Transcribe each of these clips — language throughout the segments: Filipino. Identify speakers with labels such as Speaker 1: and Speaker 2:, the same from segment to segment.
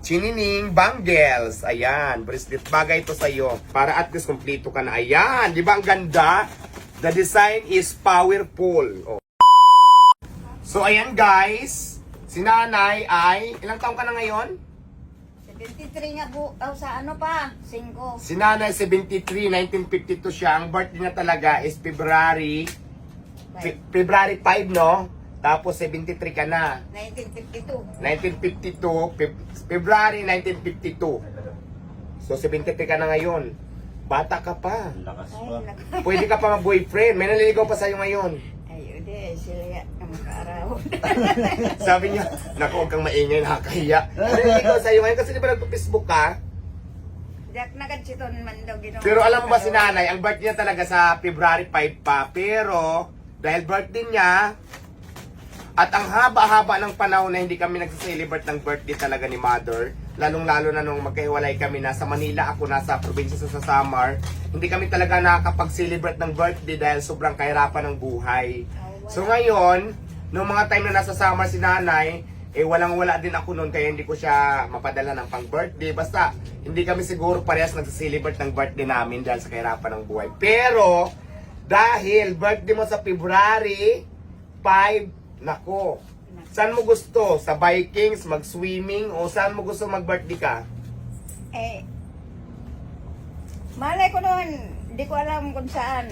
Speaker 1: Chinining bangles. Ayan, bracelet. Bagay ito sa'yo. Para at least kompleto ka na. Ayan, di ba ang ganda? The design is powerful. Oh. So, ayan guys. Si nanay ay, ilang taong ka na ngayon?
Speaker 2: 73 nga po, sa ano pa? 5.
Speaker 1: Si nanay, 73, 1952 siya. Ang birthday niya talaga is February 5, no? Tapos 73 ka na.
Speaker 2: 1952.
Speaker 1: 1952, February 1952. So 73 ka na ngayon. Bata ka pa.
Speaker 3: Lakas
Speaker 2: Ay,
Speaker 3: pa.
Speaker 1: Pwede ka pa mag-boyfriend. May naliligaw pa sa'yo ngayon.
Speaker 2: ay, udi, sila nga kamakaaraw.
Speaker 1: Sabi niya, naku, huwag kang maingay, nakakahiya. May naliligaw sa'yo ngayon kasi di ba nagpo-Facebook ka?
Speaker 2: Dak nagad-siton man daw ginawa.
Speaker 1: Pero alam mo ba si nanay, ang birthday niya talaga sa February 5 pa. Pero dahil birthday niya, at ang haba-haba ng panahon na hindi kami nagsiselebrate ng birthday talaga ni Mother, lalong-lalo na nung magkahiwalay kami, nasa Manila, ako nasa probinsya sa Samar, hindi kami talaga nakakapag-celebrate ng birthday dahil sobrang kahirapan ng buhay. So ngayon, nung mga time na nasa Samar si nanay, walang-wala din ako noon kaya hindi ko siya mapadala ng pang-birthday. Basta, hindi kami siguro parehas nagsiselebrate ng birthday namin dahil sa kahirapan ng buhay. Pero, dahil birthday mo sa February 5, nako, saan mo gusto? Sa Vikings, mag-swimming, o saan mo gusto mag-birthday ka?
Speaker 2: Malay ko noon, hindi ko alam kung saan.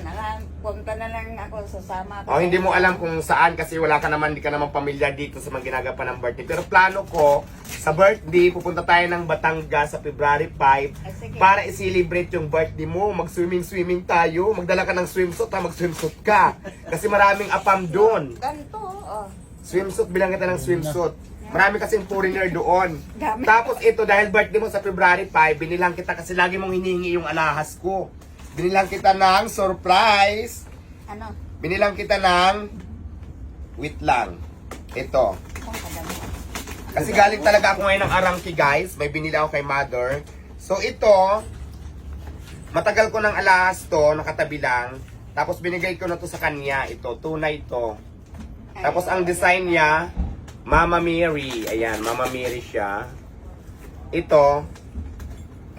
Speaker 2: Punta na lang ako sa Sama.
Speaker 1: O, hindi mo alam kung saan kasi wala ka naman, hindi ka naman pamilyar dito sa mga ginagawa ng birthday. Pero plano ko, sa birthday, pupunta tayo ng Batangas sa February 5 para i-celebrate yung birthday mo. Mag-swimming tayo. Magdala ka ng swimsuit, mag-swimsuit ka. Kasi maraming apam doon.
Speaker 2: Ganito, oh.
Speaker 1: Swimsuit, bilang kita ng swimsuit. Marami kasing foreigner doon.
Speaker 2: Dami.
Speaker 1: Tapos ito, dahil birthday mo sa February 5, binilang kita kasi lagi mong hinihingi yung alahas ko. Binilang kita ng surprise.
Speaker 2: Ano?
Speaker 1: Binilang kita ng wait lang. Ito.
Speaker 2: Kung kadami.
Speaker 1: Kasi galing talaga ako ngayon ng Arangki, guys. May binili ako kay Mother. So ito, matagal ko ng alahas to, nakatabi lang. Tapos binigay ko na to sa kanya. Ito, tunay to. Tapos ang design niya, Mama Mary. Ayan, Mama Mary siya. Ito.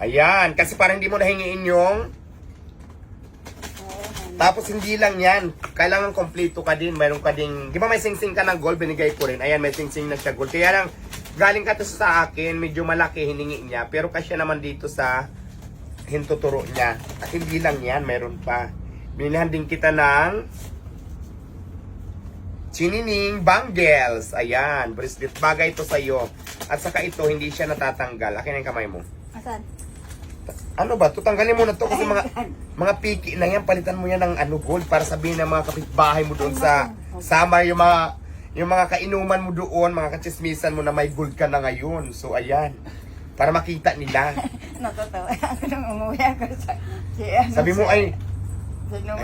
Speaker 1: Ayan, kasi parang hindi mo nahingiin yung. Tapos hindi lang yan. Kailangan kompleto ka din. Mayroon ka din. Di ba may sing-sing ka ng gold? Binigay ko rin. Ayan, may sing-sing na siya gold. Kaya lang, galing ka to sa akin. Medyo malaki hiningi niya. Pero kasya naman dito sa hintuturo niya. At hindi lang yan. Mayroon pa. Binilihan din kita ng Chinining bangles. Ayan, bracelet. Bagay ito sa'yo. At saka ito, hindi siya natatanggal. Akin ang kamay mo.
Speaker 2: Asan?
Speaker 1: Ano ba? Tutanggalin mo na to kasi mga piki na yan. Palitan mo yan ng gold para sabihin ng mga kapitbahay mo doon sa Samar, yung mga kainuman mo doon, mga kachismisan mo na may gold ka na ngayon. So, ayan. Para makita nila.
Speaker 2: Natatawa ako nung umuwi ako sa...
Speaker 1: Sabi mo ay,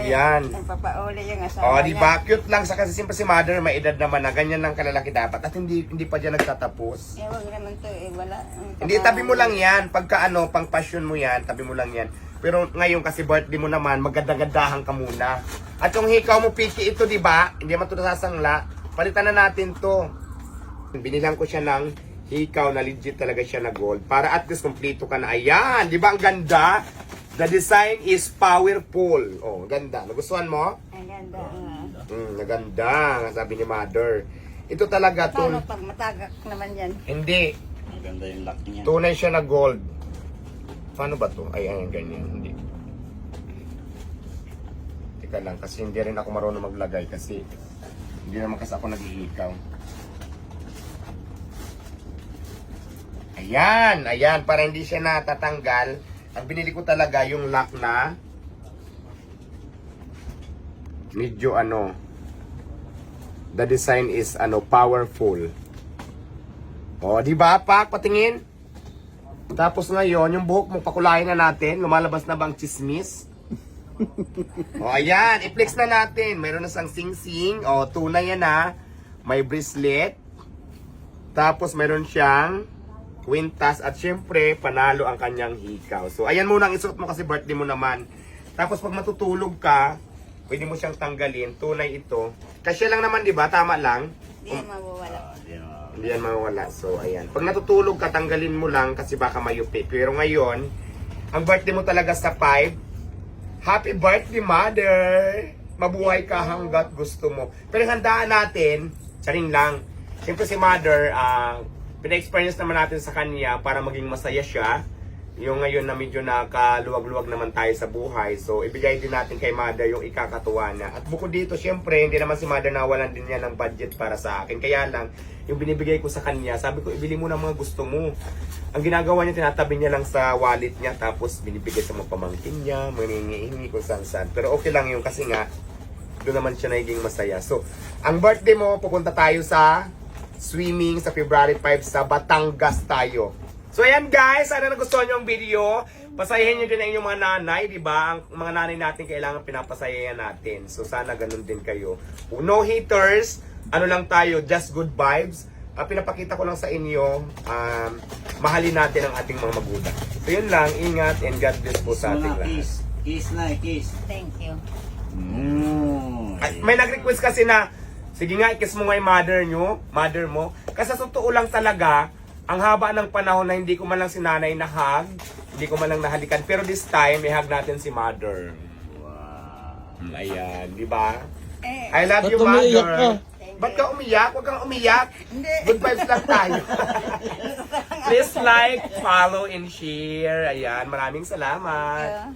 Speaker 1: ayan.
Speaker 2: Nagpapauli yung asawa
Speaker 1: oh, di ba? Cute lang sa kasi siyempre si Mother may edad naman na ganyan lang kalalaki dapat at hindi pa diyan nagtatapos.
Speaker 2: Wag naman to, wala.
Speaker 1: Hindi, tabi mo lang yan. Pagka pang passion mo yan, tabi mo lang yan. Pero ngayon kasi birthday mo naman, maganda-gandahan ka muna. At yung hikaw mo, piki ito, di ba? Hindi naman ito nasasangla. Palitan na natin to. Binilang ko siya ng hikaw na legit talaga siya na gold. Para at least kompleto ka na. Ayan, di ba ang ganda? The design is powerful. Oh, ganda. Nagustuhan mo?
Speaker 2: Ang ganda.
Speaker 1: Naganda, sabi ni Mother. Ito talaga,
Speaker 2: Paano pag matagak naman yan?
Speaker 1: hindi.
Speaker 3: Maganda yung lock niya.
Speaker 1: Tunay siya na gold. Paano ba to? Ay, ganyan. Hindi. Teka lang, kasi hindi rin ako marunong maglagay kasi hindi naman kasi ako nag-iikaw. Ayan, para hindi siya natatanggal. Ang binili ko talaga yung lock na medyo the design is powerful. O, di ba, Pak? Patingin. Tapos ngayon, yung buhok mo pakulayan na natin. Lumalabas na bang chismis? O, ayan. I-flex na natin. Mayroon na sang sing-sing. O, tunay yan na. May bracelet. Tapos mayroon siyang kwintas. At syempre, panalo ang kanyang hikaw. So, ayan muna ang isuot mo kasi birthday mo naman. Tapos pag matutulog ka, pwede mo siyang tanggalin. Tunay ito. Kasi lang naman, di ba? Tama lang.
Speaker 2: Hindi mawawala.
Speaker 1: Hindi yan mawala. So, ayan. Pag natutulog ka, tanggalin mo lang kasi baka mayupi. Pero ngayon, ang birthday mo talaga sa 5. Happy birthday, Mother! Mabuhay ka hanggat gusto mo. Pero handaan natin, saring lang. Siyempre si Mother, pina-experience naman natin sa kanya para maging masaya siya. Yung ngayon na medyo nakaluwag-luwag naman tayo sa buhay. So, ibigay din natin kay Mother yung ikakatuwa niya. At bukod dito, syempre, hindi naman si Mother nawalan din niya ng budget para sa akin. Kaya lang, yung binibigay ko sa kanya, sabi ko, ibili mo na mga gusto mo. Ang ginagawa niya, tinatabi niya lang sa wallet niya, tapos binibigay sa mga pamangkin niya, maningihingi kung saan-saan. Pero okay lang yun kasi nga, doon naman siya naging masaya. So, ang birthday mo, pupunta tayo sa swimming sa February 5 sa Batangas tayo. So, ayan guys, sana nagustuhan nyo ang video. Pasayahin nyo din ang inyong mga nanay, di ba? Ang mga nanay natin kailangan pinapasayahan natin. So, sana ganun din kayo. No haters, ano lang tayo, just good vibes. Pinapakita ko lang sa inyo, mahalin natin ang ating mga magulang. So, yun lang, ingat and God bless po sa ating lahat.
Speaker 3: Kiss na, kiss.
Speaker 2: Thank you.
Speaker 1: May nag-request kasi na, sige nga, i-kiss mo nga yung mother mo. Kasi sa totoo lang talaga, ang haba ng panahon na hindi ko man lang si nanay na-hug, hindi ko man lang nahalikan. Pero this time, may hug natin si Mother.
Speaker 3: Wow.
Speaker 1: Ayan, di ba?
Speaker 2: Eh,
Speaker 1: I love you,
Speaker 4: Ba't umiiyak
Speaker 1: Mother.
Speaker 4: ka?
Speaker 1: Ba't ka umiyak? Huwag kang umiyak.
Speaker 2: Hindi.
Speaker 1: Good vibes lang tayo. Please like, follow, and share. Ayan, maraming salamat.